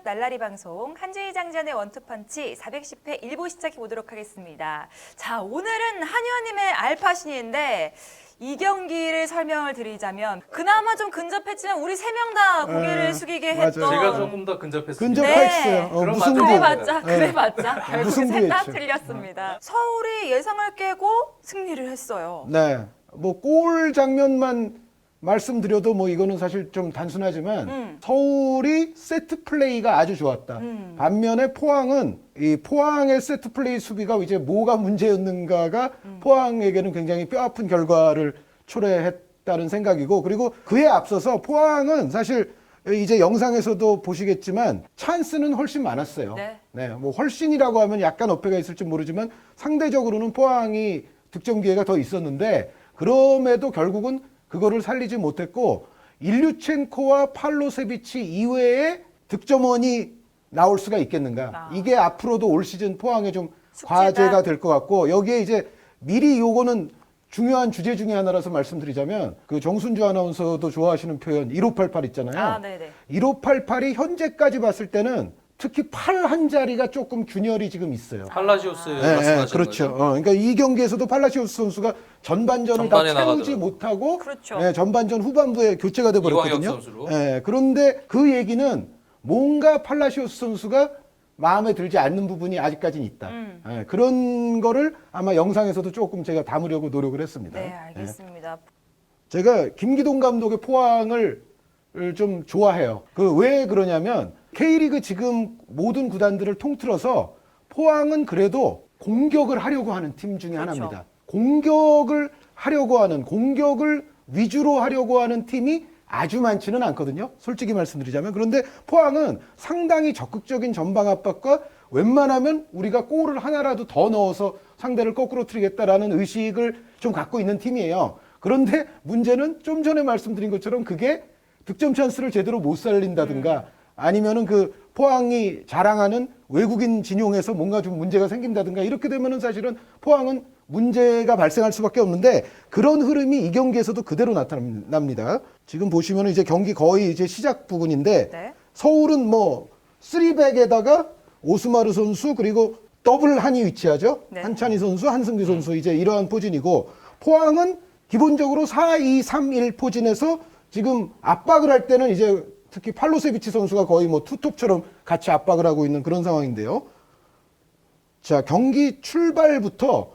날라리 방송 한주희 장전의 원투펀치 410회 1부 시작해 보도록 하겠습니다. 자, 오늘은 한의원님의 알파신인데 이 경기를 설명을 드리자면 그나마 좀 근접했지만 우리 세 명 다 고개를 숙이게 맞아요. 했던 제가 조금 더 근접했습니다. 근접했어요. 네. 무승부. 그래 맞- 맞자, 그래 맞자. 결국에 무승부였죠. 셋 다 틀렸습니다. 서울이 예상을 깨고 승리를 했어요. 네. 뭐 골 장면만 말씀드려도 뭐 이거는 사실 좀 단순하지만 서울이 세트 플레이가 아주 좋았다. 반면에 포항은 이 포항의 세트 플레이 수비가 이제 뭐가 문제였는가가 포항에게는 굉장히 뼈아픈 결과를 초래했다는 생각이고, 그리고 그에 앞서서 포항은 사실 이제 영상에서도 보시겠지만 찬스는 훨씬 많았어요. 네. 뭐 훨씬이라고 하면 약간 어폐가 있을지 모르지만 상대적으로는 포항이 득점 기회가 더 있었는데 그럼에도 결국은 그거를 살리지 못했고 일류첸코와 팔로세비치 이외에 득점원이 나올 수가 있겠는가. 이게 앞으로도 올 시즌 포항의 좀 숙제다. 과제가 될 것 같고, 여기에 이제 미리 요거는 중요한 주제 중에 하나라서 말씀드리자면 그 정순주 아나운서도 좋아하시는 표현 1588 있잖아요. 아, 네네. 1588이 현재까지 봤을 때는 특히 팔 한 자리가 조금 균열이 지금 있어요. 팔라시오스 네, 말씀하시는 그렇죠. 거죠? 그러니까 이 경기에서도 팔라시오스 선수가 전반전을 다 전반에 채우지 나가더라고요. 못하고 그렇죠. 전반전 후반부에 교체가 돼 이광혁 버렸거든요. 선수로. 그런데 그 얘기는 뭔가 팔라시오스 선수가 마음에 들지 않는 부분이 아직까지는 있다. 그런 거를 아마 영상에서도 조금 제가 담으려고 노력을 했습니다. 네, 알겠습니다. 제가 김기동 감독의 포항을 좀 좋아해요. 그 왜 그러냐면 K리그 지금 모든 구단들을 통틀어서 포항은 그래도 공격을 하려고 하는 팀 중에 그렇죠. 하나입니다. 공격을 하려고 하는, 공격을 위주로 하려고 하는 팀이 아주 많지는 않거든요. 솔직히 말씀드리자면. 그런데 포항은 상당히 적극적인 전방 압박과 웬만하면 우리가 골을 하나라도 더 넣어서 상대를 거꾸로 트리겠다라는 의식을 좀 갖고 있는 팀이에요. 그런데 문제는 좀 전에 말씀드린 것처럼 그게 득점 찬스를 제대로 못 살린다든가 아니면은 그 포항이 자랑하는 외국인 진용에서 뭔가 좀 문제가 생긴다든가 이렇게 되면은 사실은 포항은 문제가 발생할 수밖에 없는데 그런 흐름이 이 경기에서도 그대로 나타납니다. 지금 보시면은 이제 경기 거의 이제 시작 부근인데 네. 서울은 뭐 3백에다가 오스마르 선수 그리고 더블 한이 위치하죠. 네. 한찬희 선수, 한승규 선수 이제 이러한 포진이고 포항은 기본적으로 4-2-3-1 포진에서 지금 압박을 할 때는 이제 특히 팔로세비치 선수가 거의 뭐 투톱처럼 같이 압박을 하고 있는 그런 상황인데요. 자, 경기 출발부터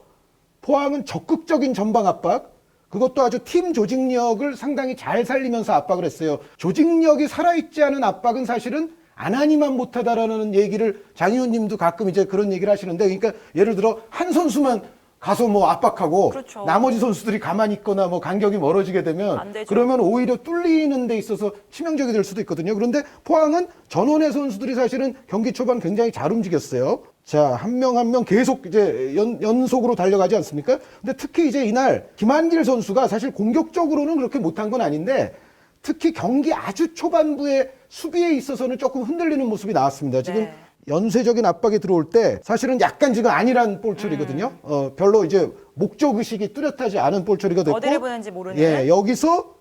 포항은 적극적인 전방 압박, 그것도 아주 팀 조직력을 상당히 잘 살리면서 압박을 했어요. 조직력이 살아있지 않은 압박은 사실은 안 하니만 못하다라는 얘기를 장희훈 님도 가끔 이제 그런 얘기를 하시는데, 그러니까 예를 들어 한 선수만 가서 뭐 압박하고 그렇죠. 나머지 선수들이 가만히 있거나 뭐 간격이 멀어지게 안 되면 되죠. 그러면 오히려 뚫리는 데 있어서 치명적이 될 수도 있거든요. 그런데 포항은 전원의 선수들이 사실은 경기 초반 굉장히 잘 움직였어요. 자, 한 명 한 명 계속 이제 연속으로 달려가지 않습니까? 근데 특히 이제 이날 김한길 선수가 사실 공격적으로는 그렇게 못한 건 아닌데 특히 경기 아주 초반부에 수비에 있어서는 조금 흔들리는 모습이 나왔습니다. 지금 네. 연쇄적인 압박이 들어올 때 사실은 약간 지금 안일한 볼 처리거든요. 별로 이제 목적 의식이 뚜렷하지 않은 볼 처리가 됐고 어디를 보는지 모르는. 예, 여기서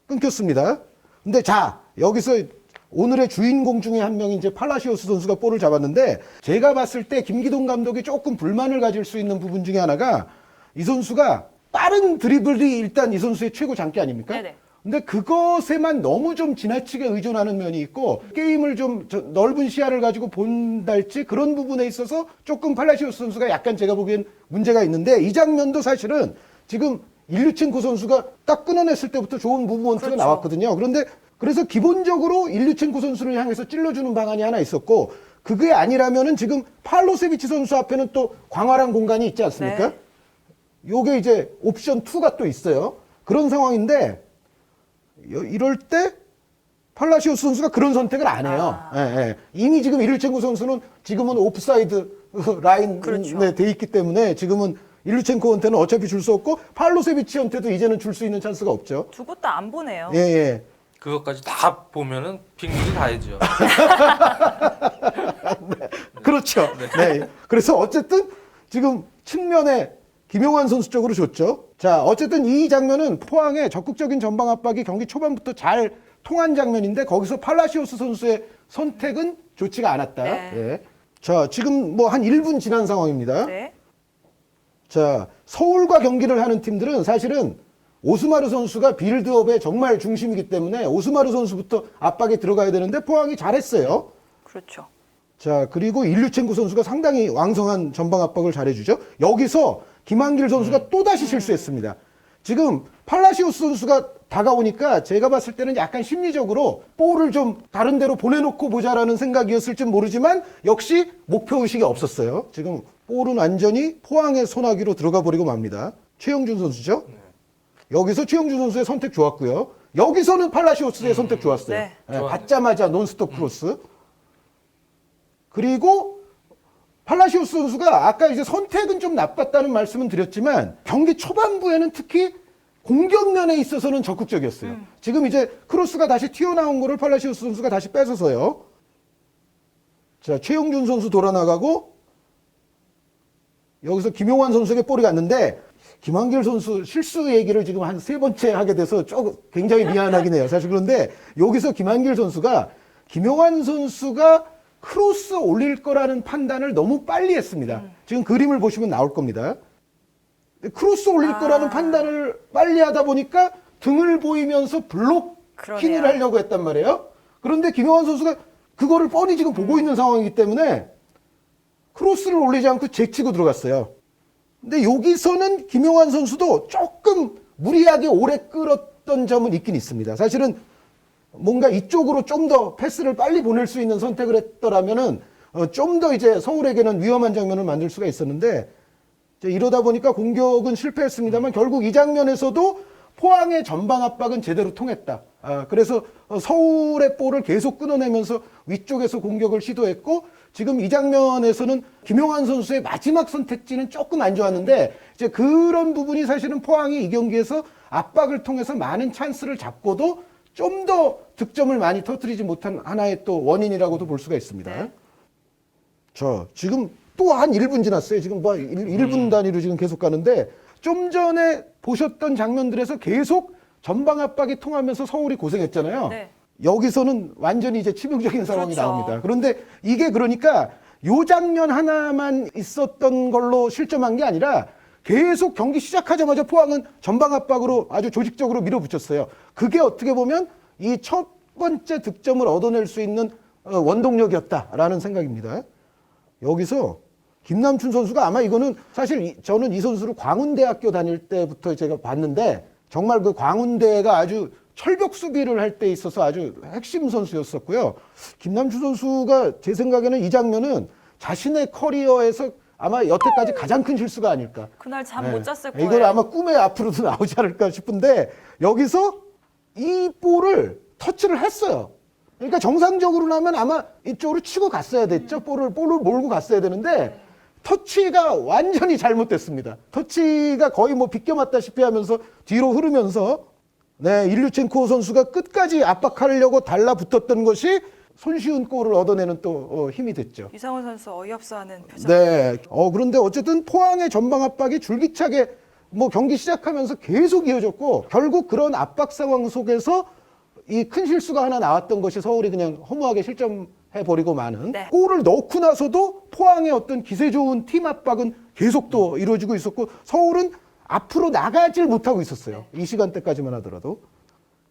끊겼습니다. 근데 자, 여기서 오늘의 주인공 중에 한 명이 이제 팔라시오스 선수가 볼을 잡았는데 제가 봤을 때 김기동 감독이 조금 불만을 가질 수 있는 부분 중에 하나가 이 선수가 빠른 드리블이 일단 이 선수의 최고 장기 아닙니까? 네네. 근데 그것에만 너무 좀 지나치게 의존하는 면이 있고 게임을 좀 넓은 시야를 가지고 본달지 그런 부분에 있어서 조금 팔라시오스 선수가 약간 제가 보기엔 문제가 있는데 이 장면도 사실은 지금 일류첸코 선수가 딱 끊어냈을 때부터 좋은 무브먼트가 그렇죠. 나왔거든요. 그런데 그래서 기본적으로 일류첸코 선수를 향해서 찔러주는 방안이 하나 있었고 그게 아니라면은 지금 팔로세비치 선수 앞에는 또 광활한 공간이 있지 않습니까? 네. 요게 이제 옵션 2가 또 있어요. 그런 상황인데 이럴 때 팔라시오스 선수가 그런 선택을 안 해요. 이미 지금 일류첸코 선수는 지금은 옵사이드 라인에 그렇죠. 돼 있기 때문에 지금은 일류첸코한테는 어차피 줄 수 없고 팔로세비치한테도 이제는 줄 수 있는 찬스가 없죠. 두 곳 다 안 보네요. 예. 그것까지 다 보면은 빙빙이 다해죠. 그렇죠. 네. 그래서 어쨌든 지금 측면에 김용환 선수 쪽으로 줬죠. 자, 어쨌든 이 장면은 포항의 적극적인 전방 압박이 경기 초반부터 잘 통한 장면인데 거기서 팔라시오스 선수의 선택은 좋지가 않았다. 네. 예. 자, 지금 뭐 한 1분 지난 상황입니다. 네. 자, 서울과 경기를 하는 팀들은 사실은 오스마르 선수가 빌드업의 정말 중심이기 때문에 오스마르 선수부터 압박에 들어가야 되는데 포항이 잘했어요. 그렇죠. 자, 그리고 일류첸코 선수가 상당히 왕성한 전방 압박을 잘해주죠. 여기서 김한길 선수가 또다시 실수했습니다. 지금 팔라시오스 선수가 다가오니까 제가 봤을 때는 약간 심리적으로 볼을 좀 다른 데로 보내놓고 보자라는 생각이었을지 모르지만 역시 목표의식이 없었어요. 지금 볼은 완전히 포항의 손아귀로 들어가 버리고 맙니다. 최영준 선수죠. 여기서 최영준 선수의 선택 좋았고요. 여기서는 팔라시오스의 선택 좋았어요. 네. 예, 받자마자 논스톱 크로스. 그리고 팔라시오스 선수가 아까 이제 선택은 좀 나빴다는 말씀은 드렸지만 경기 초반부에는 특히 공격면에 있어서는 적극적이었어요. 지금 이제 크로스가 다시 튀어나온 거를 팔라시오스 선수가 다시 뺏어서요. 자, 최용준 선수 돌아나가고 여기서 김용환 선수에게 볼이 갔는데 김한길 선수 실수 얘기를 지금 한 3번째 하게 돼서 조금 굉장히 미안하긴 해요. 사실 그런데 여기서 김한길 선수가 김용환 선수가 크로스 올릴 거라는 판단을 너무 빨리 했습니다. 지금 그림을 보시면 나올 겁니다. 크로스 올릴 거라는 판단을 빨리 하다 보니까 등을 보이면서 블로킹을 그러네요. 하려고 했단 말이에요. 그런데 김용환 선수가 그거를 뻔히 지금 보고 있는 상황이기 때문에 크로스를 올리지 않고 제치고 들어갔어요. 근데 여기서는 김용환 선수도 조금 무리하게 오래 끌었던 점은 있긴 있습니다. 사실은 뭔가 이쪽으로 좀 더 패스를 빨리 보낼 수 있는 선택을 했더라면은 좀 더 이제 서울에게는 위험한 장면을 만들 수가 있었는데 이제 이러다 보니까 공격은 실패했습니다만 결국 이 장면에서도 포항의 전방 압박은 제대로 통했다. 그래서 서울의 볼을 계속 끊어내면서 위쪽에서 공격을 시도했고 지금 이 장면에서는 김용환 선수의 마지막 선택지는 조금 안 좋았는데 이제 그런 부분이 사실은 포항이 이 경기에서 압박을 통해서 많은 찬스를 잡고도 좀 더 득점을 많이 터뜨리지 못한 하나의 또 원인이라고도 볼 수가 있습니다. 네. 자, 지금 또 한 1분 지났어요. 지금 뭐 1분 단위로 지금 계속 가는데 좀 전에 보셨던 장면들에서 계속 전방 압박이 통하면서 서울이 고생했잖아요. 네. 여기서는 완전히 이제 치명적인 상황이 그렇죠. 나옵니다. 그런데 이게 그러니까 요 장면 하나만 있었던 걸로 실점한 게 아니라 계속 경기 시작하자마자 포항은 전방 압박으로 아주 조직적으로 밀어붙였어요. 그게 어떻게 보면 이 첫 번째 득점을 얻어낼 수 있는 원동력이었다라는 생각입니다. 여기서 김남춘 선수가 아마 이거는 사실 저는 이 선수를 광운대학교 다닐 때부터 제가 봤는데 정말 그 광운대가 아주 철벽 수비를 할 때 있어서 아주 핵심 선수였었고요. 김남춘 선수가 제 생각에는 이 장면은 자신의 커리어에서 아마 여태까지 가장 큰 실수가 아닐까. 그날 잠 못 잤을 거예요. 이걸 아마 꿈에 앞으로도 나오지 않을까 싶은데 여기서 이 볼을 터치를 했어요. 그러니까 정상적으로라면 아마 이쪽으로 치고 갔어야 됐죠. 볼을 몰고 갔어야 되는데 터치가 완전히 잘못됐습니다. 터치가 거의 뭐 비껴 맞다시피 하면서 뒤로 흐르면서 네, 일류첸코 선수가 끝까지 압박하려고 달라붙었던 것이 손쉬운 골을 얻어내는 또 힘이 됐죠. 이상훈 선수 어이없어하는 표정. 네. 그런데 어쨌든 포항의 전방 압박이 줄기차게 뭐 경기 시작하면서 계속 이어졌고 결국 그런 압박 상황 속에서 이 큰 실수가 하나 나왔던 것이 서울이 그냥 허무하게 실점해버리고 마는 네. 골을 넣고 나서도 포항의 어떤 기세 좋은 팀 압박은 계속 또 이루어지고 있었고 서울은 앞으로 나가질 못하고 있었어요. 이 시간대까지만 하더라도.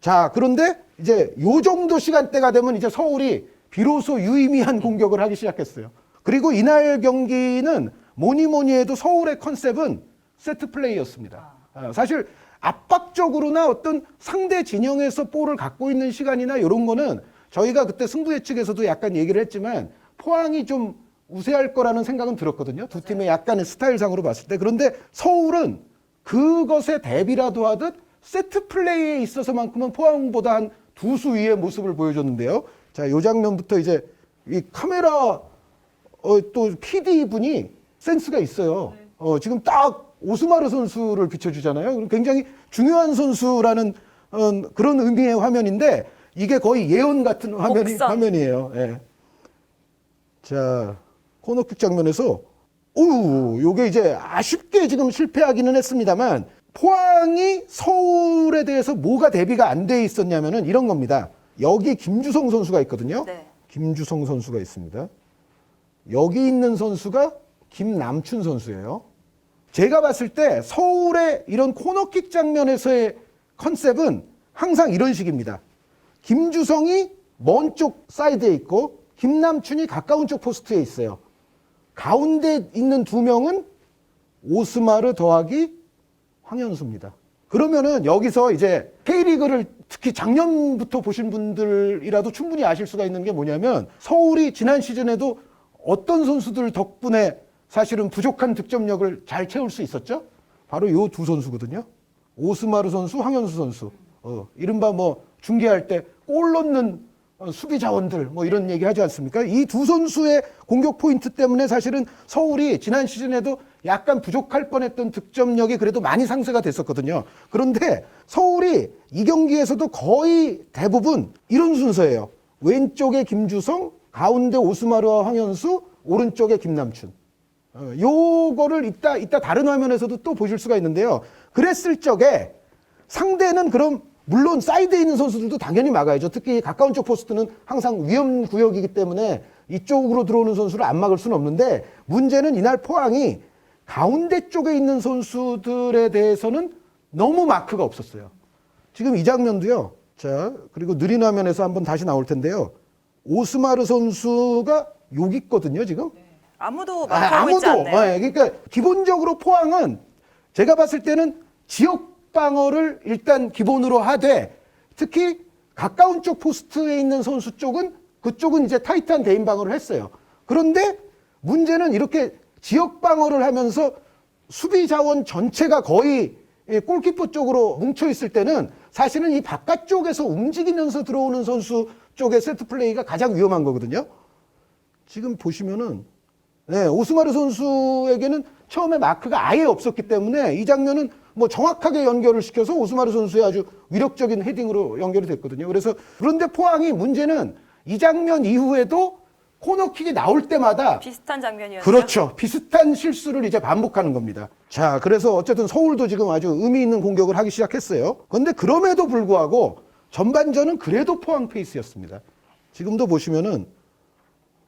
자, 그런데 이제 요 정도 시간대가 되면 이제 서울이 비로소 유의미한 공격을 하기 시작했어요. 그리고 이날 경기는 뭐니 해도 서울의 컨셉은 세트 플레이였습니다. 사실 압박적으로나 어떤 상대 진영에서 볼을 갖고 있는 시간이나 이런 거는 저희가 그때 승부 예측에서도 약간 얘기를 했지만 포항이 좀 우세할 거라는 생각은 들었거든요. 두 팀의 약간의 스타일상으로 봤을 때. 그런데 서울은 그것에 대비라도 하듯 세트 플레이에 있어서만큼은 포항보다 한 두 수 위의 모습을 보여줬는데요. 자, 요 장면부터 이제 이 카메라 또 PD 분이 센스가 있어요. 지금 딱 오스마르 선수를 비춰주잖아요. 굉장히 중요한 선수라는 그런 의미의 화면인데 이게 거의 예언 같은 화면이에요. 예. 자, 코너킥 장면에서 요게 이제 아쉽게 지금 실패하기는 했습니다만 포항이 서울에 대해서 뭐가 대비가 안 돼 있었냐면은 이런 겁니다. 여기 김주성 선수가 있거든요. 네. 김주성 선수가 있습니다. 여기 있는 선수가 김남춘 선수예요. 제가 봤을 때 서울의 이런 코너킥 장면에서의 컨셉은 항상 이런 식입니다. 김주성이 먼 쪽 사이드에 있고 김남춘이 가까운 쪽 포스트에 있어요. 가운데 있는 두 명은 오스마르 더하기 황현수입니다. 그러면은 여기서 이제 K리그를 특히 작년부터 보신 분들이라도 충분히 아실 수가 있는 게 뭐냐면 서울이 지난 시즌에도 어떤 선수들 덕분에 사실은 부족한 득점력을 잘 채울 수 있었죠? 바로 요 두 선수거든요. 오스마르 선수, 황현수 선수. 이른바 뭐 중계할 때 골 넣는 수비 자원들 뭐 이런 얘기 하지 않습니까? 이 두 선수의 공격 포인트 때문에 사실은 서울이 지난 시즌에도 약간 부족할 뻔했던 득점력이 그래도 많이 상쇄가 됐었거든요. 그런데 서울이 이 경기에서도 거의 대부분 이런 순서예요. 왼쪽에 김주성, 가운데 오스마르와 황현수, 오른쪽에 김남춘. 요거를 이따 다른 화면에서도 또 보실 수가 있는데요. 그랬을 적에 상대는 그럼 물론 사이드에 있는 선수들도 당연히 막아야죠. 특히 가까운 쪽 포스트는 항상 위험 구역이기 때문에 이쪽으로 들어오는 선수를 안 막을 수는 없는데 문제는 이날 포항이 가운데 쪽에 있는 선수들에 대해서는 너무 마크가 없었어요. 지금 이 장면도요. 자, 그리고 느린 화면에서 한번 다시 나올 텐데요. 오스마르 선수가 여기 있거든요, 지금. 아무도 막하고 있지 않네요. 그러니까 기본적으로 포항은 제가 봤을 때는 지역 방어를 일단 기본으로 하되 특히 가까운 쪽 포스트에 있는 선수 쪽은 그쪽은 이제 타이트한 대인 방어를 했어요. 그런데 문제는 이렇게 지역 방어를 하면서 수비 자원 전체가 거의 골키퍼 쪽으로 뭉쳐 있을 때는 사실은 이 바깥쪽에서 움직이면서 들어오는 선수 쪽의 세트 플레이가 가장 위험한 거거든요. 지금 보시면은 오스마르 선수에게는 처음에 마크가 아예 없었기 때문에 이 장면은 뭐 정확하게 연결을 시켜서 오스마르 선수의 아주 위력적인 헤딩으로 연결이 됐거든요. 그런데 포항이 문제는 이 장면 이후에도 코너킥이 나올 때마다 비슷한 장면이었죠. 그렇죠. 비슷한 실수를 이제 반복하는 겁니다. 자, 그래서 어쨌든 서울도 지금 아주 의미 있는 공격을 하기 시작했어요. 그런데 그럼에도 불구하고 전반전은 그래도 포항 페이스였습니다. 지금도 보시면은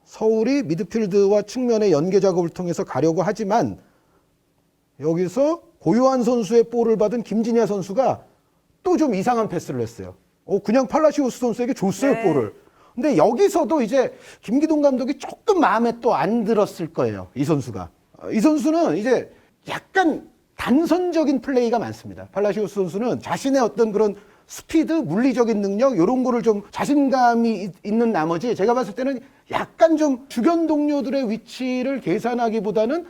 서울이 미드필드와 측면의 연계 작업을 통해서 가려고 하지만 여기서 고요한 선수의 볼을 받은 김진야 선수가 또 좀 이상한 패스를 했어요. 그냥 팔라시오스 선수에게 줬어요, 네. 볼을. 근데 여기서도 이제 김기동 감독이 조금 마음에 또 안 들었을 거예요, 이 선수가. 이 선수는 이제 약간 단선적인 플레이가 많습니다. 팔라시오스 선수는 자신의 어떤 그런 스피드, 물리적인 능력 이런 거를 좀 자신감이 있는 나머지 제가 봤을 때는 약간 좀 주변 동료들의 위치를 계산하기보다는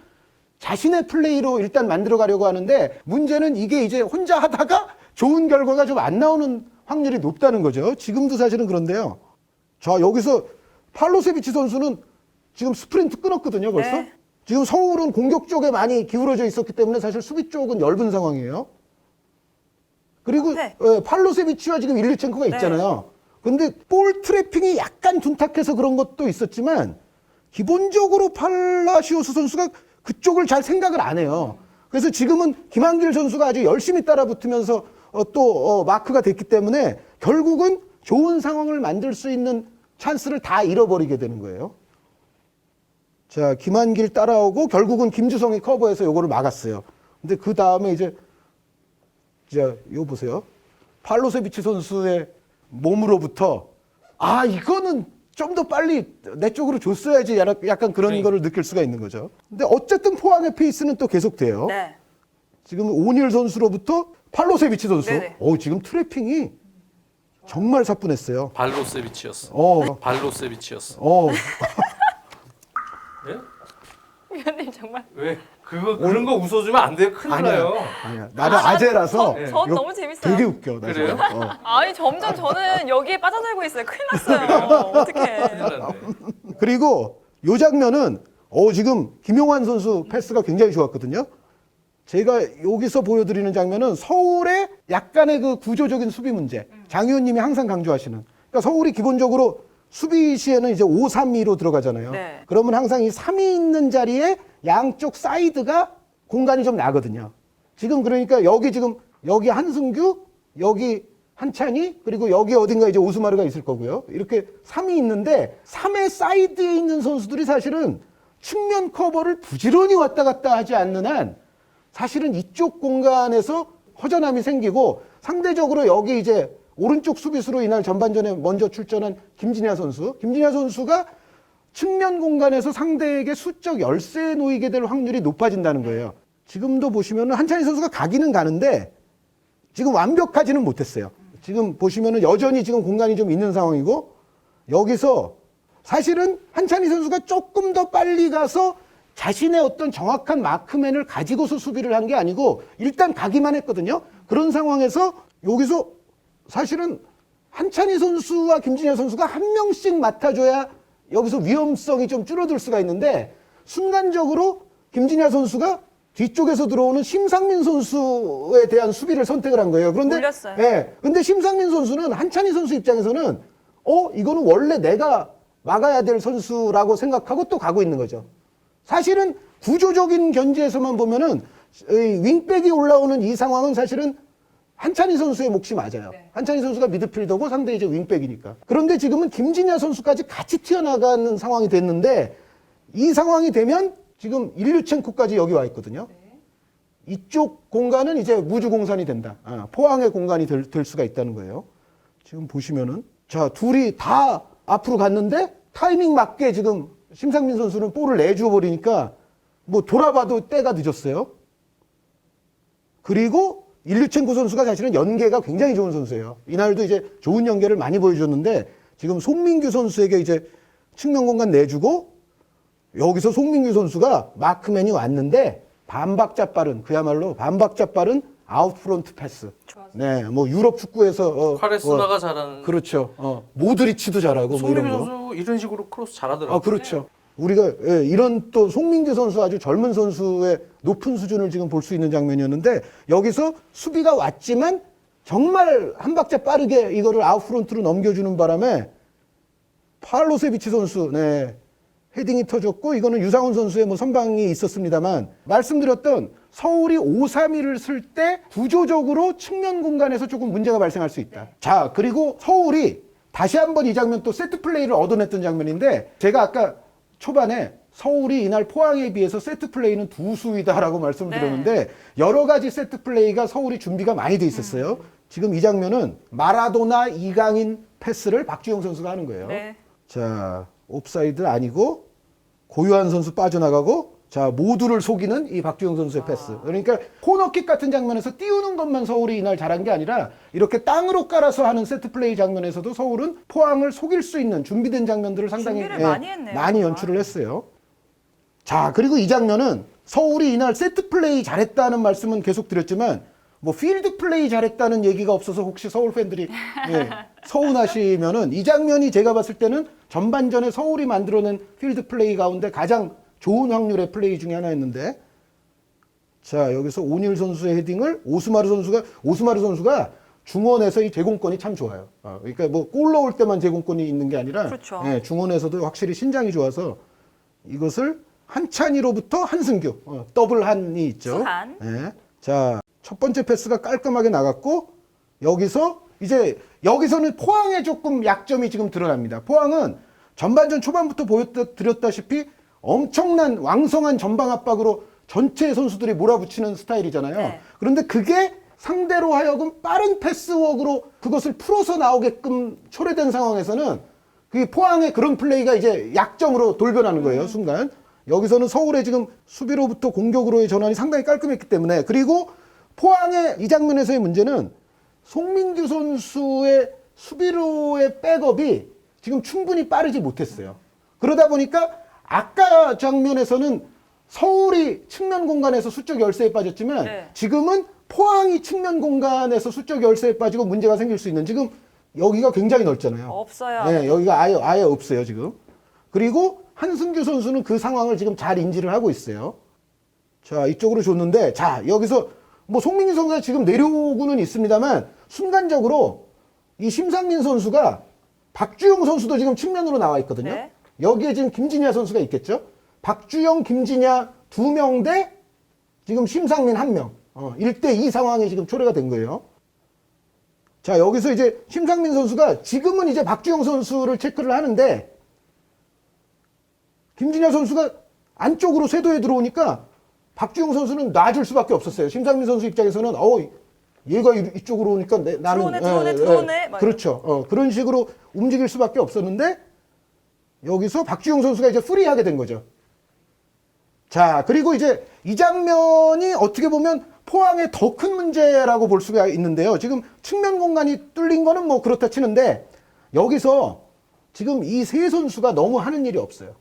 자신의 플레이로 일단 만들어 가려고 하는데 문제는 이게 이제 혼자 하다가 좋은 결과가 좀 안 나오는 확률이 높다는 거죠. 지금도 사실은 그런데요. 자, 여기서 팔로세비치 선수는 지금 스프린트 끊었거든요, 벌써. 네. 지금 서울은 공격 쪽에 많이 기울어져 있었기 때문에 사실 수비 쪽은 엷은 상황이에요. 그리고 네. 팔로세비치와 지금 일리첸코가 있잖아요. 근데 볼 트래핑이 약간 둔탁해서 그런 것도 있었지만 기본적으로 팔라시오스 선수가 그쪽을 잘 생각을 안 해요. 그래서 지금은 김한길 선수가 아주 열심히 따라붙으면서 또 마크가 됐기 때문에 결국은 좋은 상황을 만들 수 있는 찬스를 다 잃어버리게 되는 거예요. 자, 김한길 따라오고 결국은 김주성이 커버해서 요거를 막았어요. 근데 그 다음에 이제 자, 이거 보세요. 팔로세비치 선수의 몸으로부터 이거는 좀 더 빨리 내 쪽으로 줬어야지 약간 그런 거를 느낄 수가 있는 거죠. 근데 어쨌든 포항의 페이스는 또 계속돼요. 네. 지금 오닐 선수로부터 팔로세비치 선수. 네네. 지금 트래핑이 정말 사뿐했어요. 발로세비치였어. 발로세비치였어. 예? 위원님 정말. 왜 그런 거 웃어주면 안 돼요. 큰일 나요. 아니야. 나는 아재라서 저 이거 너무 재밌어요. 되게 웃겨. 나 그래요? 지금. 아니 점점 저는 여기에 빠져들고 있어요. 큰일 났어요. 어떡해. 큰일 났네. 그리고 요 장면은 지금 김용환 선수 패스가 굉장히 좋았거든요. 제가 여기서 보여드리는 장면은 서울의 약간의 그 구조적인 수비 문제. 장 의원님이 항상 강조하시는. 그러니까 서울이 기본적으로 수비 시에는 이제 5-3-2로 들어가잖아요. 네. 그러면 항상 이 3이 있는 자리에 양쪽 사이드가 공간이 좀 나거든요. 지금 그러니까 여기 한승규, 여기 한찬이, 그리고 여기 어딘가 이제 오스마르가 있을 거고요. 이렇게 3이 있는데 3의 사이드에 있는 선수들이 사실은 측면 커버를 부지런히 왔다 갔다 하지 않는 한 사실은 이쪽 공간에서 허전함이 생기고, 상대적으로 여기 이제 오른쪽 수비수로 이날 전반전에 먼저 출전한 김진야 선수가 측면 공간에서 상대에게 수적 열세에 놓이게 될 확률이 높아진다는 거예요. 지금도 보시면은 한찬희 선수가 가기는 가는데 지금 완벽하지는 못했어요. 지금 보시면은 여전히 지금 공간이 좀 있는 상황이고, 여기서 사실은 한찬희 선수가 조금 더 빨리 가서 자신의 어떤 정확한 마크맨을 가지고서 수비를 한 게 아니고 일단 가기만 했거든요. 그런 상황에서 여기서 사실은 한찬희 선수와 김진야 선수가 한 명씩 맡아줘야 여기서 위험성이 좀 줄어들 수가 있는데, 순간적으로 김진야 선수가 뒤쪽에서 들어오는 심상민 선수에 대한 수비를 선택을 한 거예요. 그런데 올렸어요. 예. 근데 심상민 선수는 한찬희 선수 입장에서는 이거는 원래 내가 막아야 될 선수라고 생각하고 또 가고 있는 거죠. 사실은 구조적인 견지에서만 보면은 윙백이 올라오는 이 상황은 사실은 한찬희 선수의 몫이 맞아요. 네. 한찬희 선수가 미드필더고 상대 이제 윙백이니까. 그런데 지금은 김진야 선수까지 같이 튀어나가는 상황이 됐는데, 이 상황이 되면 지금 일류첸코까지 여기 와 있거든요. 네. 이쪽 공간은 이제 무주공산이 된다. 포항의 공간이 될 수가 있다는 거예요. 지금 보시면은 자, 둘이 다 앞으로 갔는데 타이밍 맞게 지금 심상민 선수는 볼을 내주어 버리니까 뭐 돌아봐도 때가 늦었어요. 그리고 일류첸코 선수가 사실은 연계가 굉장히 좋은 선수예요. 이날도 이제 좋은 연계를 많이 보여줬는데, 지금 송민규 선수에게 이제 측면 공간 내주고, 여기서 송민규 선수가 마크맨이 왔는데 반박자 빠른, 그야말로 반박자 빠른 아웃프론트 패스. 좋았어요. 네, 뭐 유럽 축구에서 카레스나가 잘하는. 그렇죠. 모드리치도 잘하고 뭐 송민규 이런 거. 선수 이런 식으로 크로스 잘하더라고요. 그렇죠. 우리가 이런 또 송민규 선수, 아주 젊은 선수의 높은 수준을 지금 볼 수 있는 장면이었는데, 여기서 수비가 왔지만 정말 한 박자 빠르게 이거를 아웃프론트로 넘겨주는 바람에 팔로세비치 선수, 네, 헤딩이 터졌고, 이거는 유상훈 선수의 뭐 선방이 있었습니다만, 말씀드렸던 서울이 5-3-1을 쓸 때 구조적으로 측면 공간에서 조금 문제가 발생할 수 있다. 자, 그리고 서울이 다시 한번 이 장면, 또 세트 플레이를 얻어냈던 장면인데, 제가 아까 초반에 서울이 이날 포항에 비해서 세트 플레이는 두수이다라고 말씀드렸는데, 여러 가지 세트 플레이가 서울이 준비가 많이 돼 있었어요. 지금 이 장면은 마라도나 이강인 패스를 박주영 선수가 하는 거예요. 네. 자, 옵사이드 아니고 고요한 선수 빠져나가고, 자, 모두를 속이는 이 박주영 선수의 패스. 그러니까 코너킥 같은 장면에서 띄우는 것만 서울이 이날 잘한 게 아니라, 이렇게 땅으로 깔아서 하는 세트 플레이 장면에서도 서울은 포항을 속일 수 있는 준비된 장면들을 상당히 준비를 많이 했네요, 많이 정말. 연출을 했어요. 자, 그리고 이 장면은 서울이 이날 세트 플레이 잘했다는 말씀은 계속 드렸지만, 뭐 필드 플레이 잘했다는 얘기가 없어서 혹시 서울 팬들이 서운하시면은, 이 장면이 제가 봤을 때는 전반전에 서울이 만들어낸 필드 플레이 가운데 가장 좋은 확률의 플레이 중에 하나였는데, 자, 여기서 오닐 선수의 헤딩을 오스마르 선수가 중원에서 이 제공권이 참 좋아요. 그러니까 뭐 골 넣을 때만 제공권이 있는 게 아니라, 그렇죠. 중원에서도 확실히 신장이 좋아서 이것을 한찬이로부터 한승규, 더블 한이 있죠. 수한. 예. 자, 첫 번째 패스가 깔끔하게 나갔고, 여기서는 포항의 조금 약점이 지금 드러납니다. 포항은 전반전 초반부터 보여드렸다시피 엄청난 왕성한 전방 압박으로 전체 선수들이 몰아붙이는 스타일이잖아요. 네. 그런데 그게 상대로 하여금 빠른 패스워크로 그것을 풀어서 나오게끔 초래된 상황에서는 그 포항의 그런 플레이가 이제 약점으로 돌변하는 거예요, 순간. 여기서는 서울의 지금 수비로부터 공격으로의 전환이 상당히 깔끔했기 때문에, 그리고 포항의 이 장면에서의 문제는 송민규 선수의 수비로의 백업이 지금 충분히 빠르지 못했어요. 그러다 보니까 아까 장면에서는 서울이 측면 공간에서 수적 열세에 빠졌지만, 네. 지금은 포항이 측면 공간에서 수적 열세에 빠지고 문제가 생길 수 있는, 지금 여기가 굉장히 넓잖아요. 없어요. 네, 여기가 아예 없어요, 지금. 그리고 한승규 선수는 그 상황을 지금 잘 인지를 하고 있어요. 자, 이쪽으로 줬는데, 자, 여기서 뭐 송민규 선수가 지금 내려오고는 있습니다만, 순간적으로 이 심상민 선수가, 박주영 선수도 지금 측면으로 나와 있거든요. 네. 여기에 지금 김진야 선수가 있겠죠. 박주영, 김진야 2명 대 지금 심상민 1명. 1대2 상황이 지금 초래가 된 거예요. 자, 여기서 이제 심상민 선수가 지금은 이제 박주영 선수를 체크를 하는데 김진야 선수가 안쪽으로 쇄도에 들어오니까 박주영 선수는 놔줄 수밖에 없었어요. 심상민 선수 입장에서는 얘가 이쪽으로 오니까 나는 들어오네. 그렇죠. 그런 식으로 움직일 수밖에 없었는데 여기서 박주영 선수가 이제 프리하게 된 거죠. 자, 그리고 이제 이 장면이 어떻게 보면 포항의 더 큰 문제라고 볼 수가 있는데요. 지금 측면 공간이 뚫린 거는 뭐 그렇다 치는데 여기서 지금 이 세 선수가 너무 하는 일이 없어요.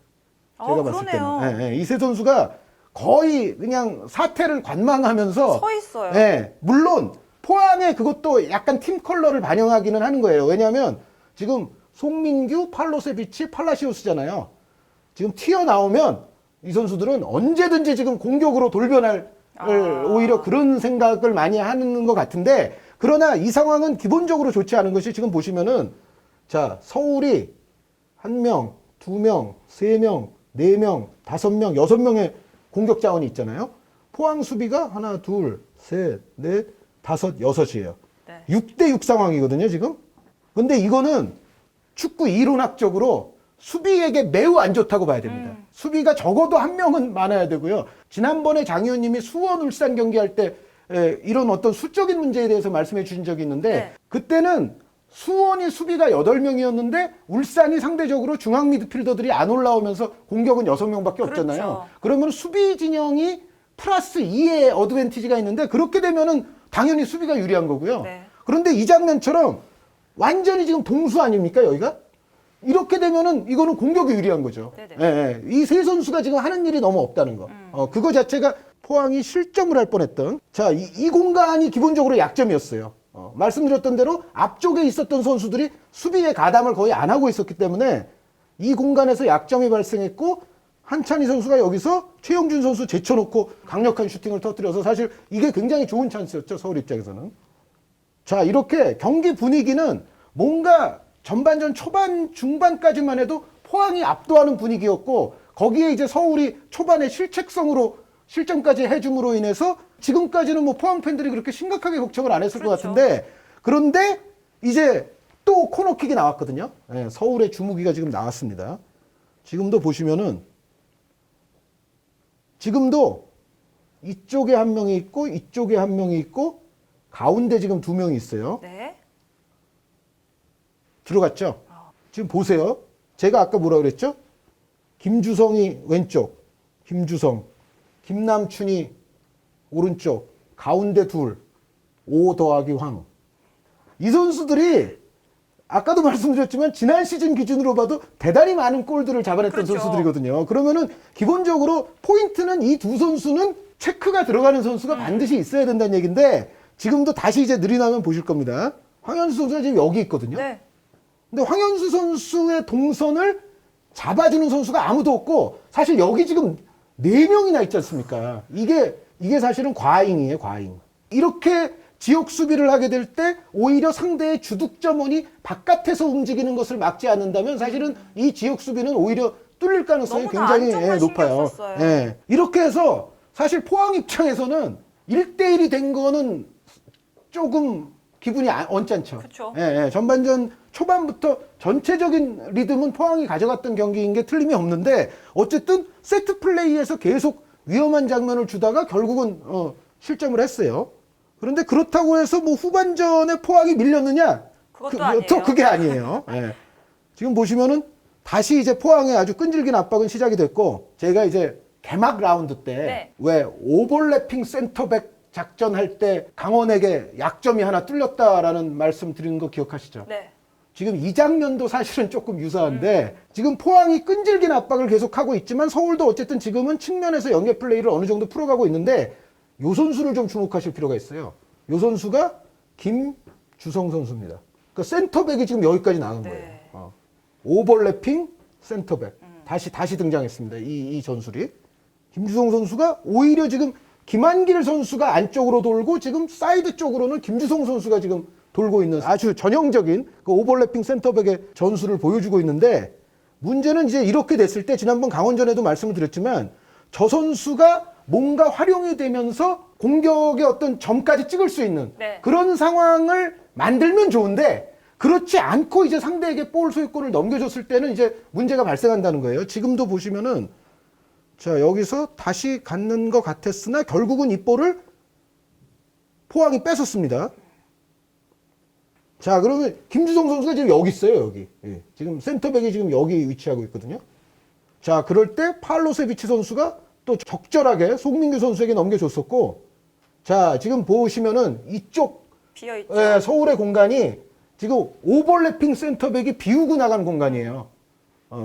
제가 봤을 때는. 이 세 선수가 거의 그냥 사태를 관망하면서 서 있어요. 물론 포항의 그것도 약간 팀 컬러를 반영하기는 하는 거예요. 왜냐하면 지금 송민규, 팔로세비치, 팔라시오스잖아요. 지금 튀어나오면 이 선수들은 언제든지 지금 공격으로 돌변할 오히려 그런 생각을 많이 하는 것 같은데 그러나 이 상황은 기본적으로 좋지 않은 것이 지금 보시면은 자, 서울이 1명, 2명, 3명, 4명, 5명, 6명의 공격 자원이 있잖아요. 포항 수비가 하나, 둘, 셋, 넷, 다섯, 여섯이에요. 네. 6대6 상황이거든요, 지금. 근데 이거는 축구 이론학적으로 수비에게 매우 안 좋다고 봐야 됩니다. 수비가 적어도 한 명은 많아야 되고요. 지난번에 장 의원님이 수원 울산 경기할 때 이런 어떤 수적인 문제에 대해서 말씀해 주신 적이 있는데 네. 그때는 수원이 수비가 8명이었는데 울산이 상대적으로 중앙 미드필더들이 안 올라오면서 공격은 6명밖에 없잖아요. 그렇죠. 그러면 수비 진영이 플러스 2의 어드밴티지가 있는데 그렇게 되면은 당연히 수비가 유리한 거고요. 네. 그런데 이 장면처럼 완전히 지금 동수 아닙니까, 여기가? 이렇게 되면은 이거는 공격이 유리한 거죠. 이 세 선수가 지금 하는 일이 너무 없다는 거. 그거 자체가 포항이 실점을 할 뻔했던. 자, 이 공간이 기본적으로 약점이었어요. 말씀드렸던 대로 앞쪽에 있었던 선수들이 수비에 가담을 거의 안 하고 있었기 때문에 이 공간에서 약점이 발생했고 한찬희 선수가 여기서 최영준 선수 제쳐놓고 강력한 슈팅을 터뜨려서 사실 이게 굉장히 좋은 찬스였죠, 서울 입장에서는. 자, 이렇게 경기 분위기는 뭔가 전반전 초반 중반까지만 해도 포항이 압도하는 분위기였고 거기에 이제 서울이 초반에 실책성으로 실점까지 해줌으로 인해서 지금까지는 뭐 포항 팬들이 그렇게 심각하게 걱정을 안 했을 것 같은데 그런데 이제 또 코너킥이 나왔거든요. 서울의 주무기가 지금 나왔습니다. 지금도 보시면은 지금도 이쪽에 한 명이 있고 이쪽에 한 명이 있고 가운데 지금 2명이 있어요. 네. 들어갔죠? 지금 보세요. 제가 아까 뭐라 그랬죠? 김주성이 왼쪽, 김주성, 김남춘이 오른쪽, 가운데 둘, 5 더하기 황. 이 선수들이 아까도 말씀드렸지만 지난 시즌 기준으로 봐도 대단히 많은 골들을 잡아냈던 그렇죠. 선수들이거든요. 그러면은 기본적으로 포인트는 이 두 선수는 체크가 들어가는 선수가 반드시 있어야 된다는 얘기인데 지금도 다시 이제 느리나면 보실 겁니다. 황현수 선수가 지금 여기 있거든요. 네. 근데 황현수 선수의 동선을 잡아주는 선수가 아무도 없고 사실 여기 지금 4명이나 있지 않습니까? 이게 사실은 과잉이에요, 과잉. 이렇게 지역 수비를 하게 될 때 오히려 상대의 주득점원이 바깥에서 움직이는 것을 막지 않는다면 사실은 이 지역 수비는 오히려 뚫릴 가능성이 너무나 굉장히 안정만 높아요. 신경 썼어요. 이렇게 해서 사실 포항 입장에서는 1대1이 된 거는 조금 기분이 언짢죠. 그쵸. 전반전 초반부터 전체적인 리듬은 포항이 가져갔던 경기인 게 틀림이 없는데 어쨌든 세트 플레이에서 계속 위험한 장면을 주다가 결국은 실점을 했어요. 그런데 그렇다고 해서 뭐 후반전에 포항이 밀렸느냐? 그것도 아니에요. 또 그게 아니에요. 지금 보시면은 다시 이제 포항의 아주 끈질긴 압박은 시작이 됐고 제가 이제 개막 라운드 때 왜 오버래핑 센터백 작전할 때 강원에게 약점이 하나 뚫렸다라는 말씀 드리는 거 기억하시죠? 네. 지금 이 장면도 사실은 조금 유사한데 지금 포항이 끈질긴 압박을 계속하고 있지만 서울도 어쨌든 지금은 측면에서 연계 플레이를 어느 정도 풀어가고 있는데 요 선수를 좀 주목하실 필요가 있어요. 요 선수가 김주성 선수입니다. 그 센터백이 지금 여기까지 나간 거예요. 오버래핑 센터백. 다시 등장했습니다. 이 전술이. 김주성 선수가 오히려 지금 김한길 선수가 안쪽으로 돌고 지금 사이드 쪽으로는 김주성 선수가 지금 돌고 있는 아주 전형적인 그 오버래핑 센터백의 전술을 보여주고 있는데 문제는 이제 이렇게 됐을 때 지난번 강원전에도 말씀을 드렸지만 저 선수가 뭔가 활용이 되면서 공격의 어떤 점까지 찍을 수 있는 그런 상황을 만들면 좋은데 그렇지 않고 이제 상대에게 볼 소유권을 넘겨줬을 때는 이제 문제가 발생한다는 거예요. 지금도 보시면은 자 여기서 다시 갖는 것 같았으나 결국은 이 볼을 포항이 뺏었습니다. 자 그러면 김주성 선수가 지금 여기 있어요. 여기 예. 지금 센터백이 지금 여기 위치하고 있거든요. 자 그럴 때 팔로세비치 선수가 또 적절하게 송민규 선수에게 넘겨줬었고 자 지금 보시면은 이쪽 비어있죠. 예, 서울의 공간이 지금 오버래핑 센터백이 비우고 나간 공간이에요.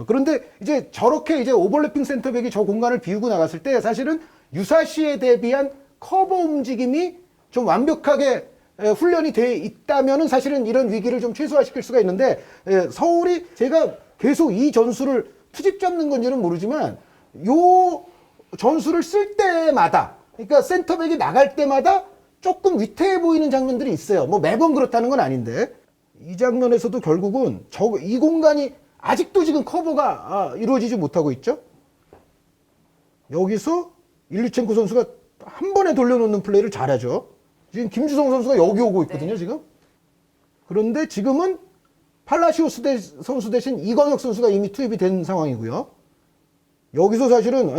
그런데 이제 저렇게 이제 오버래핑 센터백이 저 공간을 비우고 나갔을 때 사실은 유사시에 대비한 커버 움직임이 좀 완벽하게 훈련이 돼 있다면은 사실은 이런 위기를 좀 최소화시킬 수가 있는데 서울이 제가 계속 이 전술을 투집 잡는 건지는 모르지만 요 전술을 쓸 때마다 그러니까 센터백이 나갈 때마다 조금 위태해 보이는 장면들이 있어요. 뭐 매번 그렇다는 건 아닌데 이 장면에서도 결국은 이 공간이 아직도 지금 커버가 이루어지지 못하고 있죠. 여기서 일류첸코 선수가 한 번에 돌려놓는 플레이를 잘하죠. 지금 김주성 선수가 여기 오고 있거든요. 네. 지금. 그런데 지금은 팔라시오스 선수 대신 이광혁 선수가 이미 투입이 된 상황이고요. 여기서 사실은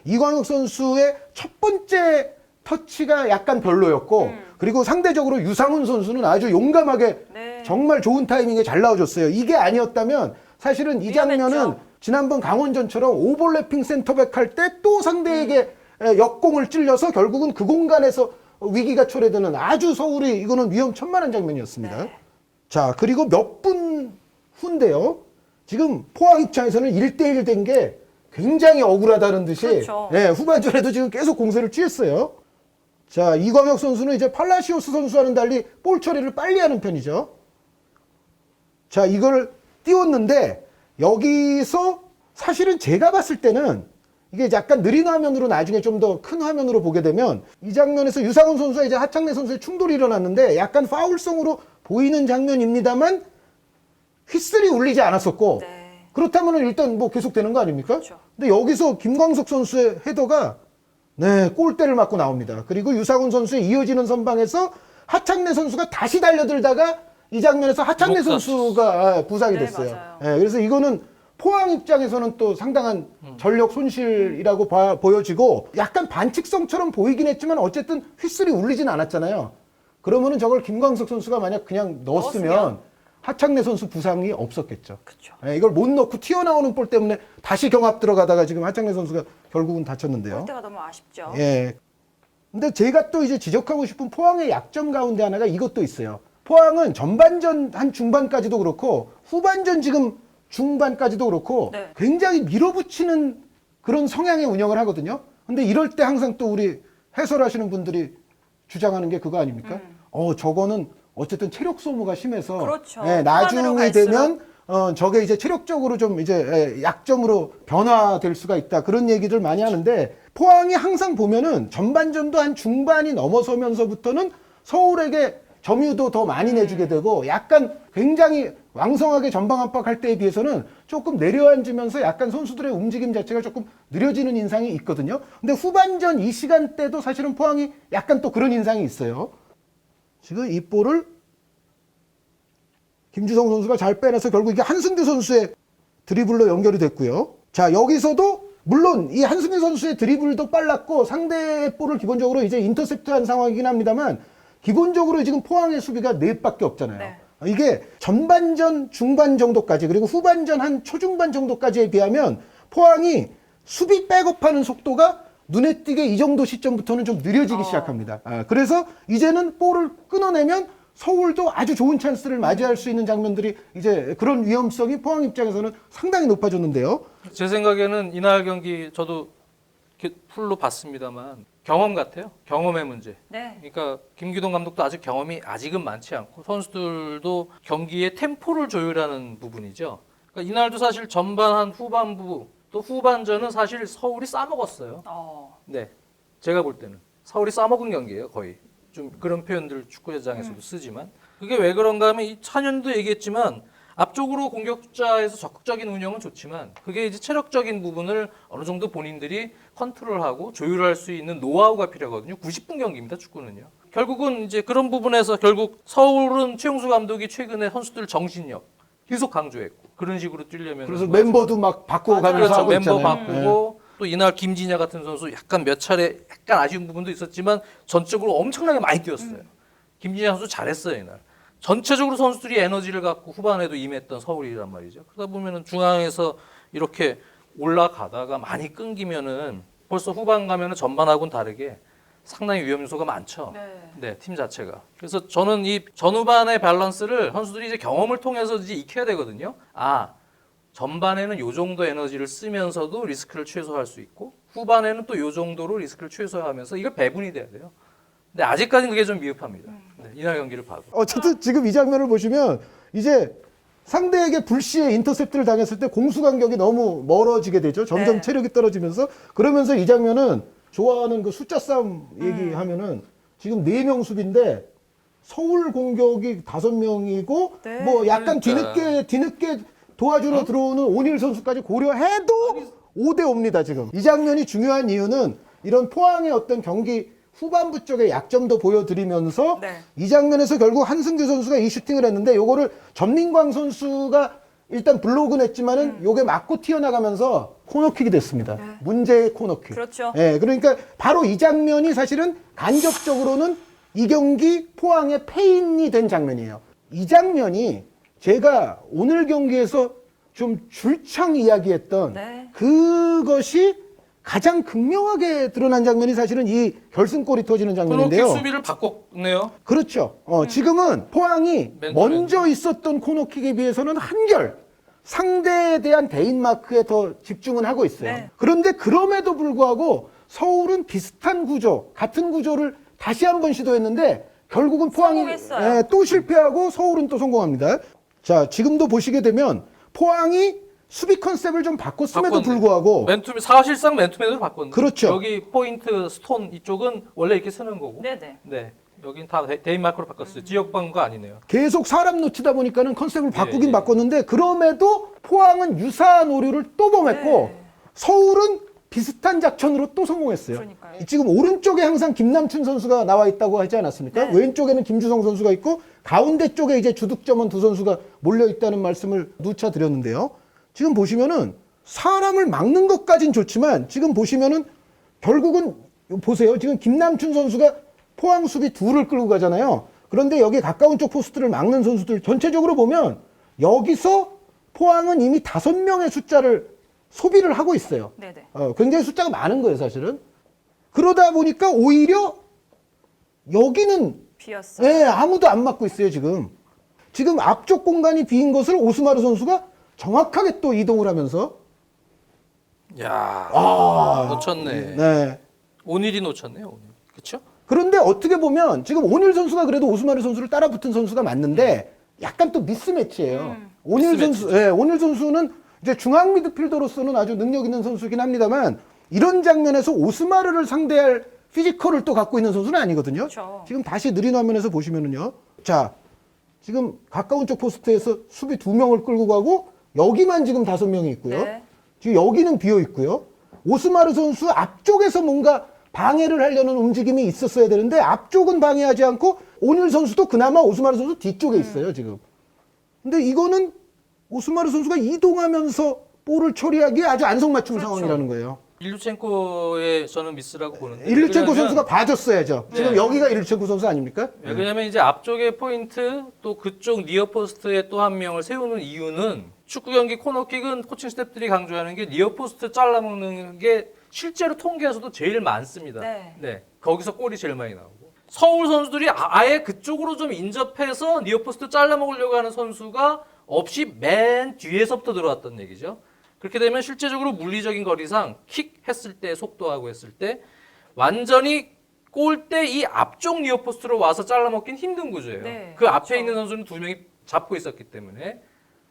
이광혁 선수의 첫 번째 터치가 약간 별로였고 그리고 상대적으로 유상훈 선수는 아주 용감하게 네. 정말 좋은 타이밍에 잘 나와줬어요. 이게 아니었다면 사실은 이 장면은 위험했죠. 지난번 강원전처럼 오버래핑 센터백 할 때 또 상대에게 역공을 찔려서 결국은 그 공간에서 위기가 초래되는 아주 서울이 이거는 위험천만한 장면이었습니다. 네. 자 그리고 몇 분 후인데요. 지금 포항 입장에서는 1대1 된 게 굉장히 억울하다는 듯이 그렇죠. 후반전에도 지금 계속 공세를 취했어요. 자 이광혁 선수는 이제 팔라시오스 선수와는 달리 볼 처리를 빨리 하는 편이죠. 자 이걸 띄웠는데 여기서 사실은 제가 봤을 때는 이게 약간 느린 화면으로 나중에 좀 더 큰 화면으로 보게 되면 이 장면에서 유상훈 선수와 이제 하창래 선수의 충돌이 일어났는데 약간 파울성으로 보이는 장면입니다만 휘슬이 울리지 않았었고 네. 그렇다면 일단 뭐 계속되는 거 아닙니까? 그렇죠. 근데 여기서 김광석 선수의 헤더가 골대를 맞고 나옵니다. 그리고 유상훈 선수의 이어지는 선방에서 하창래 선수가 다시 달려들다가 이 장면에서 하창래 부상. 선수가 부상이 네, 됐어요. 맞아요. 그래서 이거는 포항 입장에서는 또 상당한 전력 손실이라고 보여지고 약간 반칙성처럼 보이긴 했지만 어쨌든 휘슬이 울리진 않았잖아요. 그러면은 저걸 김광석 선수가 만약 그냥 넣었으면 하창래 선수 부상이 없었겠죠. 그렇죠. 이걸 못 넣고 튀어나오는 볼 때문에 다시 경합 들어가다가 지금 하창래 선수가 결국은 다쳤는데요. 골대가 너무 아쉽죠. 예. 근데 제가 또 이제 지적하고 싶은 포항의 약점 가운데 하나가 이것도 있어요. 포항은 전반전 한 중반까지도 그렇고 후반전 지금 중반까지도 그렇고 네. 굉장히 밀어붙이는 그런 성향의 운영을 하거든요. 근데 이럴 때 항상 또 우리 해설하시는 분들이 주장하는 게 그거 아닙니까? 저거는 어쨌든 체력 소모가 심해서 그렇죠. 나중에 후반으로 되면 저게 이제 체력적으로 좀 이제 약점으로 변화될 수가 있다. 그런 얘기들 많이 하는데 포항이 항상 보면은 전반전도 한 중반이 넘어서면서부터는 서울에게 점유도 더 많이 내주게 되고 약간 굉장히 왕성하게 전방 압박할 때에 비해서는 조금 내려앉으면서 약간 선수들의 움직임 자체가 조금 느려지는 인상이 있거든요. 근데 후반전 이 시간대도 사실은 포항이 약간 또 그런 인상이 있어요. 지금 이 볼을 김주성 선수가 잘 빼내서 결국 이게 한승규 선수의 드리블로 연결이 됐고요. 자, 여기서도 물론 이 한승규 선수의 드리블도 빨랐고 상대의 볼을 기본적으로 이제 인터셉트한 상황이긴 합니다만 기본적으로 지금 포항의 수비가 4밖에 없잖아요. 네. 이게 전반전 중반 정도까지 그리고 후반전 한 초중반 정도까지에 비하면 포항이 수비 백업하는 속도가 눈에 띄게 이 정도 시점부터는 좀 느려지기 시작합니다. 그래서 이제는 볼을 끊어내면 서울도 아주 좋은 찬스를 맞이할 수 있는 장면들이 이제 그런 위험성이 포항 입장에서는 상당히 높아졌는데요. 제 생각에는 이날 경기 저도 이렇게 풀로 봤습니다만 경험 같아요. 경험의 문제. 네. 그러니까 김기동 감독도 아직 경험이 아직은 많지 않고 선수들도 경기의 템포를 조율하는 부분이죠. 그러니까 이날도 사실 전반 후반부 또 후반전은 사실 서울이 싸먹었어요. 네, 제가 볼 때는 서울이 싸먹은 경기예요, 거의. 좀 그런 표현들 축구회장에서도 쓰지만 그게 왜 그런가 하면 이 찬현도 얘기했지만 앞쪽으로 공격자에서 적극적인 운영은 좋지만 그게 이제 체력적인 부분을 어느 정도 본인들이 컨트롤하고 조율할 수 있는 노하우가 필요하거든요. 90분 경기입니다, 축구는요. 결국은 이제 그런 부분에서 결국 서울은 최용수 감독이 최근에 선수들 정신력 계속 강조했고 그런 식으로 뛰려면 그래서 멤버도 막 바꿔가면서 그렇죠. 하고 멤버 있잖아요. 바꾸고 또 이날 김진야 같은 선수 약간 몇 차례 약간 아쉬운 부분도 있었지만 전적으로 엄청나게 많이 뛰었어요. 김진야 선수 잘했어요 이날. 전체적으로 선수들이 에너지를 갖고 후반에도 임했던 서울이란 말이죠. 그러다 보면은 중앙에서 이렇게 올라가다가 많이 끊기면은 벌써 후반 가면은 전반하고는 다르게 상당히 위험 요소가 많죠. 네, 팀 자체가. 그래서 저는 이 전후반의 밸런스를 선수들이 이제 경험을 통해서 이제 익혀야 되거든요. 전반에는 요 정도 에너지를 쓰면서도 리스크를 최소화할 수 있고 후반에는 또 요 정도로 리스크를 최소화하면서 이걸 배분이 돼야 돼요. 근데 아직까지는 그게 좀 미흡합니다. 네, 이날 경기를 봐도. 어쨌든 지금 이 장면을 보시면 이제 상대에게 불시에 인터셉트를 당했을 때 공수 간격이 너무 멀어지게 되죠. 점점 네. 체력이 떨어지면서 그러면서 이 장면은 좋아하는 그 숫자 싸움 얘기하면은 지금 4명 수비인데 서울 공격이 5명이고 네. 뭐 약간 그러니까. 뒤늦게 도와주러 들어오는 오닐 선수까지 고려해도 5대 5입니다, 지금. 이 장면이 중요한 이유는 이런 포항의 어떤 경기 후반부 쪽의 약점도 보여드리면서 네. 이 장면에서 결국 한승규 선수가 이 슈팅을 했는데 요거를 전민광 선수가 일단 블록은 했지만은 요게 맞고 튀어나가면서 코너킥이 됐습니다. 문제의 코너킥. 그렇죠. 예, 그러니까 바로 이 장면이 사실은 간접적으로는 이 경기 포항의 패인이 된 장면이에요. 이 장면이 제가 오늘 경기에서 좀 줄창 이야기했던 네. 그것이 가장 극명하게 드러난 장면이 사실은 이 결승골이 터지는 장면인데요. 코너킥 수비를 바꿨네요. 그렇죠. 지금은 포항이 맨투맨. 먼저 있었던 코너킥에 비해서는 한결 상대에 대한 대인 마크에 더 집중은 하고 있어요. 네. 그런데 그럼에도 불구하고 서울은 비슷한 구조, 같은 구조를 다시 한번 시도했는데 결국은 포항이 성공했어요. 또 실패하고 서울은 또 성공합니다. 자, 지금도 보시게 되면 포항이 수비 컨셉을 좀 바꿨음에도 바꿨네. 불구하고 사실상 맨투맨으로 바꿨는데. 그렇죠. 여기 포인트 스톤 이쪽은 원래 이렇게 쓰는 거고. 네네. 네. 여긴 다 대인 마크로 바꿨어요. 지역 방어가 아니네요. 계속 사람 놓치다 보니까는 컨셉을 바꾸긴 예. 바꿨는데 그럼에도 포항은 유사한 오류를 또 범했고 네. 서울은 비슷한 작전으로 또 성공했어요. 그러니까요. 지금 오른쪽에 항상 김남춘 선수가 나와 있다고 하지 않았습니까? 네. 왼쪽에는 김주성 선수가 있고 가운데 쪽에 이제 주득점원 두 선수가 몰려 있다는 말씀을 누차 드렸는데요. 지금 보시면은 사람을 막는 것까진 좋지만 지금 보시면은 결국은 보세요. 지금 김남춘 선수가 포항 수비 둘을 끌고 가잖아요. 그런데 여기 가까운 쪽 포스트를 막는 선수들 전체적으로 보면 여기서 포항은 이미 5명의 숫자를 소비를 하고 있어요. 네네. 굉장히 숫자가 많은 거예요, 사실은. 그러다 보니까 오히려 여기는 비었어요. 예, 아무도 안 막고 있어요, 지금. 지금 앞쪽 공간이 비인 것을 오스마르 선수가 정확하게 또 이동을 하면서 야, 놓쳤네. 네. 오닐이 놓쳤네요. 오닐. 그렇죠? 그런데 어떻게 보면 지금 오닐 선수가 그래도 오스마르 선수를 따라 붙은 선수가 맞는데 약간 또 미스매치예요. 오닐 선수, 예, 오닐 선수는 이제 중앙 미드필더로서는 아주 능력 있는 선수긴 합니다만 이런 장면에서 오스마르를 상대할 피지컬을 또 갖고 있는 선수는 아니거든요. 그렇죠. 지금 다시 느린 화면에서 보시면은요. 자, 지금 가까운 쪽 포스트에서 수비 2명을 끌고 가고 여기만 지금 5명이 있고요. 네. 지금 여기는 비어 있고요. 오스마르 선수 앞쪽에서 뭔가 방해를 하려는 움직임이 있었어야 되는데 앞쪽은 방해하지 않고 오닐 선수도 그나마 오스마르 선수 뒤쪽에 있어요, 지금. 근데 이거는 오스마르 선수가 이동하면서 볼을 처리하기에 아주 안성맞춤 그렇죠. 상황이라는 거예요. 일루첸코의 저는 미스라고 보는데. 일루첸코 왜냐면- 선수가 봐줬어야죠. 지금 네. 여기가 일루첸코 선수 아닙니까? 왜냐면 이제 앞쪽에 포인트 또 그쪽 니어 포스트에 또 한 명을 세우는 이유는 축구 경기 코너킥은 코칭 스태프들이 강조하는 게 니어 포스트 잘라먹는 게 실제로 통계에서도 제일 많습니다. 네. 거기서 골이 제일 많이 나오고. 서울 선수들이 아예 그쪽으로 좀 인접해서 니어 포스트 잘라먹으려고 하는 선수가 없이 맨 뒤에서부터 들어왔던 얘기죠. 그렇게 되면 실제적으로 물리적인 거리상 킥 했을 때 속도하고 했을 때 완전히 골대 이 앞쪽 니어 포스트로 와서 잘라먹긴 힘든 구조예요. 네, 그 앞에 그렇죠. 있는 선수는 2명이 잡고 있었기 때문에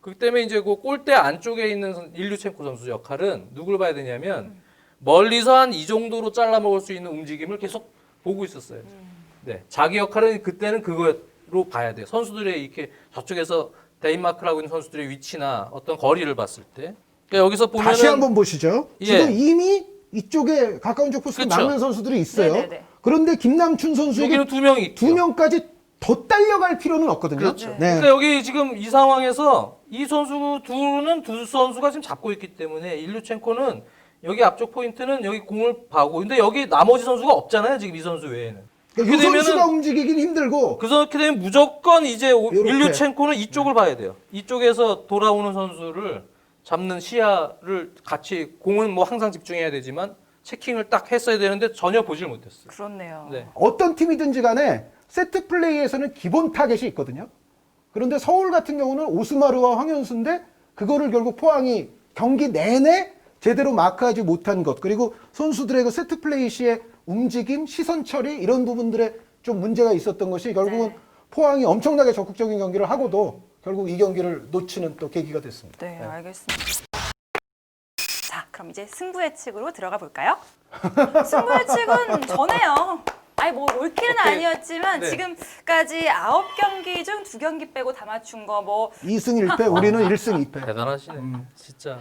그렇기 때문에 이제 그 골대 안쪽에 있는 일류첸코 선수 역할은 누굴 봐야 되냐면 멀리서 한 이 정도로 잘라먹을 수 있는 움직임을 계속 보고 있었어요. 네, 자기 역할은 그때는 그거로 봐야 돼요. 선수들의 이렇게 저쪽에서 데인마크를 하고 있는 선수들의 위치나 어떤 거리를 봤을 때 그러니까 여기서 보면은 다시 한번 보시죠. 예. 지금 이미 이쪽에 가까운 쪽 포스트 그쵸. 막는 선수들이 있어요. 네네네. 그런데 김남춘 선수에게 여기는 두 명이 있죠. 두 명까지 더 딸려갈 필요는 없거든요. 그렇죠. 네. 그러니까 여기 지금 이 상황에서 이 선수 두 선수가 지금 잡고 있기 때문에 일류첸코는 여기 앞쪽 포인트는 여기 공을 파고 근데 여기 나머지 선수가 없잖아요. 지금 이 선수 외에는. 그러니까 이 그렇게 선수가 되면은- 움직이긴 힘들고 그렇게 되면 무조건 이제 요렇게. 일류첸코는 이쪽을 봐야 돼요. 이쪽에서 돌아오는 선수를 잡는 시야를 같이 공은 뭐 항상 집중해야 되지만 체킹을 딱 했어야 되는데 전혀 보질 못했어요. 그렇네요. 네. 어떤 팀이든지 간에 세트 플레이에서는 기본 타겟이 있거든요. 그런데 서울 같은 경우는 오스마르와 황현수인데 그거를 결국 포항이 경기 내내 제대로 마크하지 못한 것 그리고 선수들의 그 세트 플레이 시의 움직임, 시선 처리 이런 부분들에 좀 문제가 있었던 것이 결국은 네. 포항이 엄청나게 적극적인 경기를 하고도 결국 이 경기를 놓치는 또 계기가 됐습니다. 네, 알겠습니다. 자, 그럼 이제 승부 예측으로 들어가 볼까요? 승부 예측은 전해요. 아니 뭐 올킬은 오케이. 아니었지만 네. 지금까지 9경기 중 2경기 빼고 다 맞춘 거 뭐 2승 1패, 우리는 1승 2패. 대단하시네. 진짜.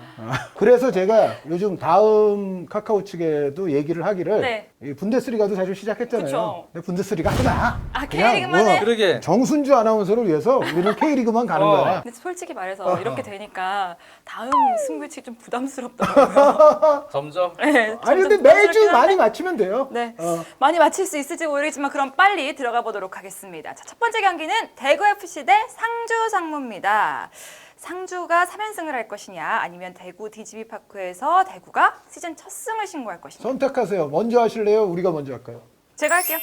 그래서 제가 요즘 다음 카카오 측에도 얘기를 하기를 네. 이 분데스리가도 사실 시작했잖아요. 그쵸. 근데 분데스리가 하나. 아, 그냥 K리그만 해? 그러게. 정순주 아나운서를 위해서 우리는 K리그만 가는 거야. 근데 솔직히 말해서 이렇게 되니까 다음 승부 예측 좀 부담스럽더라고요. 점점 네, 아니 점점 근데 매주 부담스럽긴 많이 한데 맞추면 돼요. 네, 어. 많이 맞힐 수 있을지 모르겠지만 그럼 빨리 들어가 보도록 하겠습니다. 자, 첫 번째 경기는 대구FC 대 상주 상무입니다. 상주가 3연승을 할 것이냐 아니면 대구 DGB파크에서 대구가 시즌 첫 승을 신고할 것이냐. 선택하세요. 먼저 하실래요? 우리가 먼저 할까요? 제가 할게요.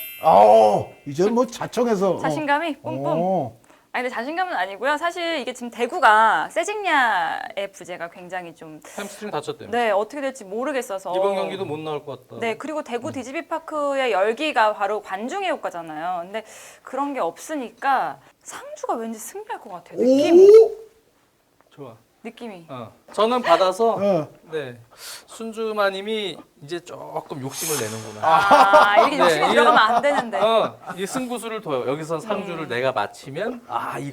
이제 뭐 자청해서. 자신감이 뿜뿜. 어. 아니 근데 자신감은 아니고요. 사실 이게 지금 대구가 세징야의 부재가 굉장히 좀 햄스트링 다쳤대요. 네, 어떻게 될지 모르겠어서 이번 경기도 못 나올 것 같다. 네, 그리고 대구 DGB파크의 열기가 바로 관중의 효과잖아요. 근데 그런 게 없으니까 상주가 왠지 승리할 것 같아요. 느낌이. 좋아. 느낌이. 저는 받아서 어. 네 순주마님이 이제 조금 욕심을 내는구나. 아, 이렇게 네, 욕심이 이게- 들어가면 안 되는데. 이 승부수를 둬요. 여기서 상주를 내가 맞히면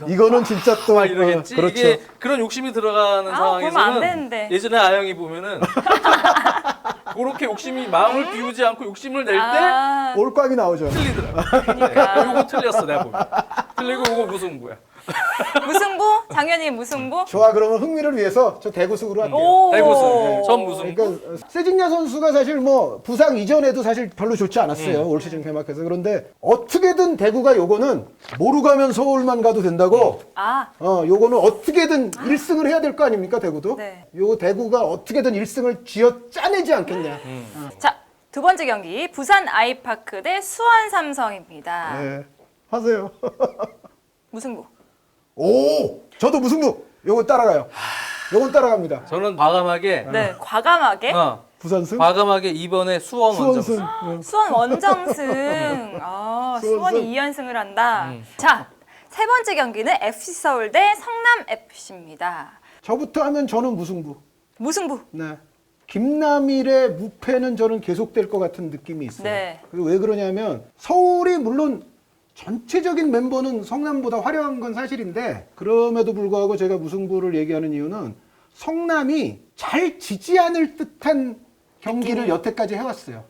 이거는 진짜 또 이러겠지. 그렇죠. 이게 그런 욕심이 들어가는 그러면 안 상황에서는 되는데. 예전에 아영이 보면은 그렇게 욕심이 마음을 비우지 않고 욕심을 낼 때 아, 올꽝이 나오죠. 틀리더라고. 그러니까. 요거 틀렸어 내가 보면. 틀리고 이거 무승부야. 무승부? 장현이 무승부? 좋아 그러면 흥미를 위해서 저 대구승으로 할게요. 오. 대구승. 전 무승부. 그러니까 세징야 선수가 사실 뭐 부상 이전에도 사실 별로 좋지 않았어요. 올 시즌 개막해서. 그런데 어떻게든 대구가 요거는 모루 가면 서울만 가도 된다고 아, 요거는 어떻게든 1승을 해야 될 거 아닙니까 대구도? 네. 요 대구가 어떻게든 1승을 쥐어 짜내지 않겠냐. 자, 두 번째 경기 부산 아이파크 대 수원 삼성입니다. 네. 하세요. 무승부. 오, 저도 무승부. 요거 따라가요. 요건 따라갑니다. 저는 과감하게 네, 과감하게 부산승. 과감하게 이번에 수원 수원승. 원정. 수원 원정승. 아, 수원이 2연승을 한다. 자, 세 번째 경기는 FC 서울 대 성남 FC입니다. 저부터 하면 저는 무승부. 무승부. 네. 김남일의 무패는 저는 계속될 것 같은 느낌이 있어요. 네. 그리고 왜 그러냐면 서울이 물론 전체적인 멤버는 성남보다 화려한 건 사실인데 그럼에도 불구하고 제가 무승부를 얘기하는 이유는 성남이 잘 지지 않을 듯한 경기를 여태까지 해왔어요.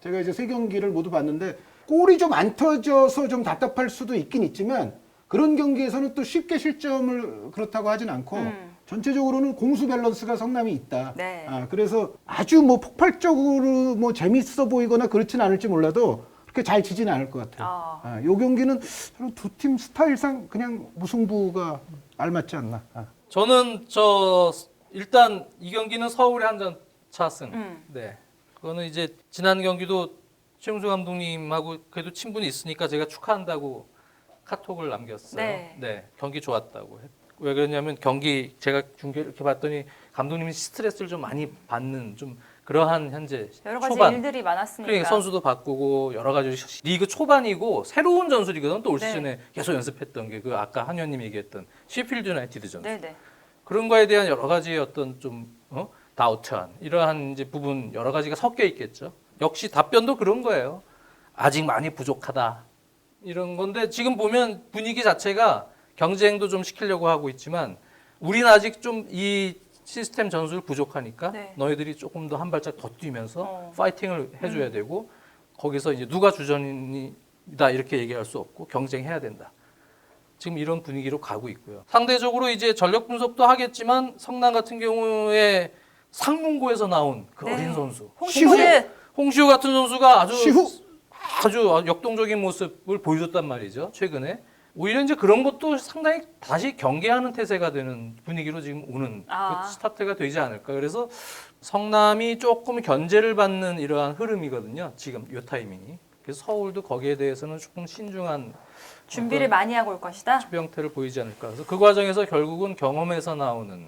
제가 이제 세 경기를 모두 봤는데 골이 좀 안 터져서 좀 답답할 수도 있긴 있지만 그런 경기에서는 또 쉽게 실점을 그렇다고 하진 않고 전체적으로는 공수 밸런스가 성남이 있다. 네. 그래서 아주 뭐 폭발적으로 뭐 재밌어 보이거나 그렇진 않을지 몰라도 그렇게 잘 지지는 않을 것 같아요. 요 경기는 저는 두 팀 스타일상 그냥 무승부가 알맞지 않나. 저는 일단 이 경기는 서울의 한 점 차승. 네. 그거는 이제 지난 경기도 최용수 감독님하고 그래도 친분이 있으니까 제가 축하한다고 카톡을 남겼어요. 네. 경기 좋았다고. 왜 그러냐면 경기 제가 중계 이렇게 봤더니 감독님이 스트레스를 좀 많이 받는 좀 그러한 현재 여러 가지 초반. 일들이 많았으니까. 그러니까 선수도 바꾸고 여러 가지 리그 초반이고 새로운 전술이거든. 또 올 네. 시즌에 계속 연습했던 게 그 아까 한 의원님 얘기했던 시필드 유나이티드 전술. 네네. 그런 거에 대한 여러 가지 어떤 좀 다우트한 이러한 이제 부분 여러 가지가 섞여 있겠죠. 역시 답변도 그런 거예요. 아직 많이 부족하다 이런 건데 지금 보면 분위기 자체가 경쟁도 좀 시키려고 하고 있지만 우리는 아직 좀 이 시스템 전술 부족하니까 네. 너희들이 조금 더 한 발짝 더 뛰면서 어. 파이팅을 해줘야 되고 거기서 이제 누가 주전이다 이렇게 얘기할 수 없고 경쟁해야 된다. 지금 이런 분위기로 가고 있고요. 상대적으로 이제 전력 분석도 하겠지만 성남 같은 경우에 상문고에서 나온 그 네. 어린 선수 홍시호드 홍시호 같은 선수가 시후. 아주 역동적인 모습을 보여줬단 말이죠. 최근에 오히려 이제 그런 것도 상당히 다시 경계하는 태세가 되는 분위기로 지금 오는 아. 그 스타트가 되지 않을까. 그래서 성남이 조금 견제를 받는 이러한 흐름이거든요. 지금 이 타이밍이. 그래서 서울도 거기에 대해서는 조금 신중한 준비를 많이 하고 올 것이다. 수비형태를 보이지 않을까. 그래서 그 과정에서 결국은 경험에서 나오는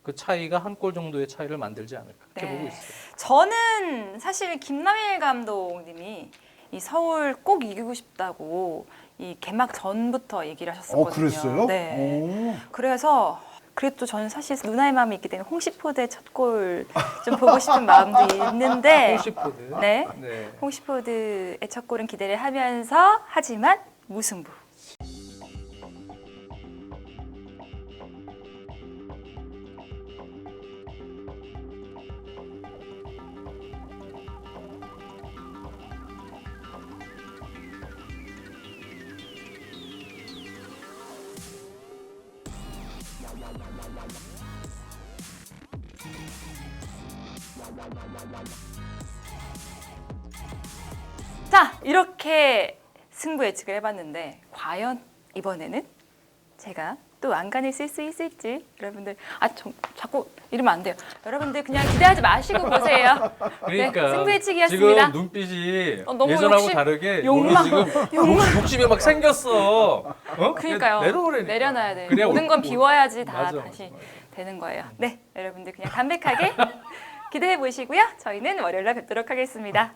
그 차이가 한 골 정도의 차이를 만들지 않을까. 그렇게 네. 보고 있어요. 저는 사실 김남일 감독님이 이 서울 꼭 이기고 싶다고 이 개막 전부터 얘기를 하셨었거든요. 그랬어요? 네. 오. 그래서 그래도 저는 사실 누나의 마음이 있기 때문에 홍시포드의 첫 골 좀 보고 싶은 마음도 있는데 홍시포드. 네. 네. 홍시포드의 첫 골은 기대를 하면서 하지만 무승부. 자, 이렇게 승부 예측을 해봤는데 과연 이번에는 제가 또 안간을 쓸 수 있을지 여러분들 자꾸 이러면 안 돼요. 여러분들 그냥 기대하지 마시고 보세요. 그러니까 네, 승부 예측이었습니다. 지금 눈빛이 너무 예전하고 다르게 욕망, 몸이 지금 욕심이 막 생겼어. 어? 그러니까요. 내려오라니까. 내려놔야 돼요. 그래야 모든 건 비워야지 다 맞아, 다시 맞아. 되는 거예요. 네, 여러분들 그냥 담백하게 기대해 보시고요. 저희는 월요일 날 뵙도록 하겠습니다.